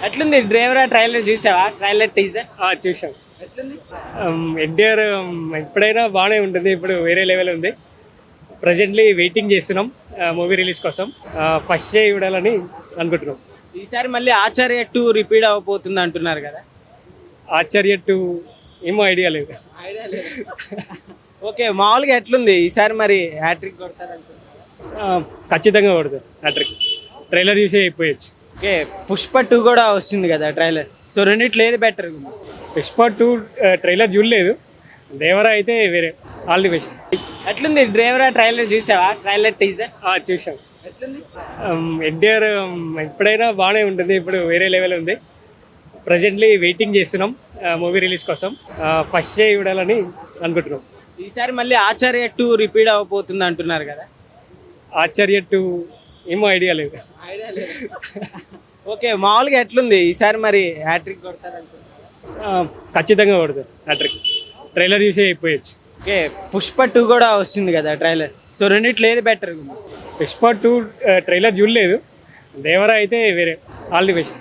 ఎట్లుంది driver trailer చూసావా? Trailer teaser చూసాం. ఎట్లుంది? ఎన్టీఆర్ ఎప్పుడైనా బాగానే ఉంటుంది, ఇప్పుడు వేరే లెవెల్ ఉంది. ప్రజెంట్లీ వెయిటింగ్ చేస్తున్నాం మూవీ రిలీజ్ కోసం. ఫస్ట్ డే చూడాలని అనుకుంటున్నాం. ఈసారి మళ్ళీ ఆచార్య 2 రిపీట్ అవ్వబోతుంది అంటున్నారు కదా. ఆచార్య 2 ఏమో ఐడియా లేదు. ఐడియా లేదు. ఓకే, మామూలుగా ఎట్లుంది ఈసారి మరి హ్యాట్రిక్ కొడతారంటున్నారు? ఖచ్చితంగా కొడతారు హ్యాట్రిక్. ట్రైలర్ చూసే అయిపోయచ్చు. ఓకే, పుష్ప 2 కూడా వస్తుంది కదా ట్రైలర్. సో రెండిట్లో ఏది బెటర్? పుష్ప 2 ట్రైలర్ చూడలేదు. దేవరా అయితే వేరే. All the best. ఎట్లుంది డ్రైవర్ ట్రైలర్ చూసావా? ట్రైలర్ టీజర్ చూసాం. ఎట్లుంది? ఎన్టీఆర్ ఎప్పుడైనా బాగానే ఉంటుంది, ఇప్పుడు వేరే లెవెల్ ఉంది. ప్రజెంట్లీ వెయిటింగ్ చేస్తున్నాం మూవీ రిలీజ్ కోసం. ఫస్ట్ డే చూడాలని అనుకుంటున్నాం. ఈసారి మళ్ళీ ఆచార్య 2 రిపీట్ అవ్వబోతుంది అంటున్నారు కదా. ఆచార్య 2 ఏమో ఐడియా లేదు. ఐడియా లేదు. ఓకే, మామూలుగా ఎట్లుంది ఈసారి మరి హ్యాట్రిక్ కొడతారంటున్నారు? ఖచ్చితంగా కొడతారు హ్యాట్రిక్. ట్రైలర్ చూసే అయిపోయచ్చు. ఓకే, పుష్ప 2 కూడా వస్తుంది కదా ట్రైలర్. సో రెండిట్లో ఏది బెటర్? పుష్ప 2 ట్రైలర్ చూడలేదు. దేవరా అయితే వేరే. All the best.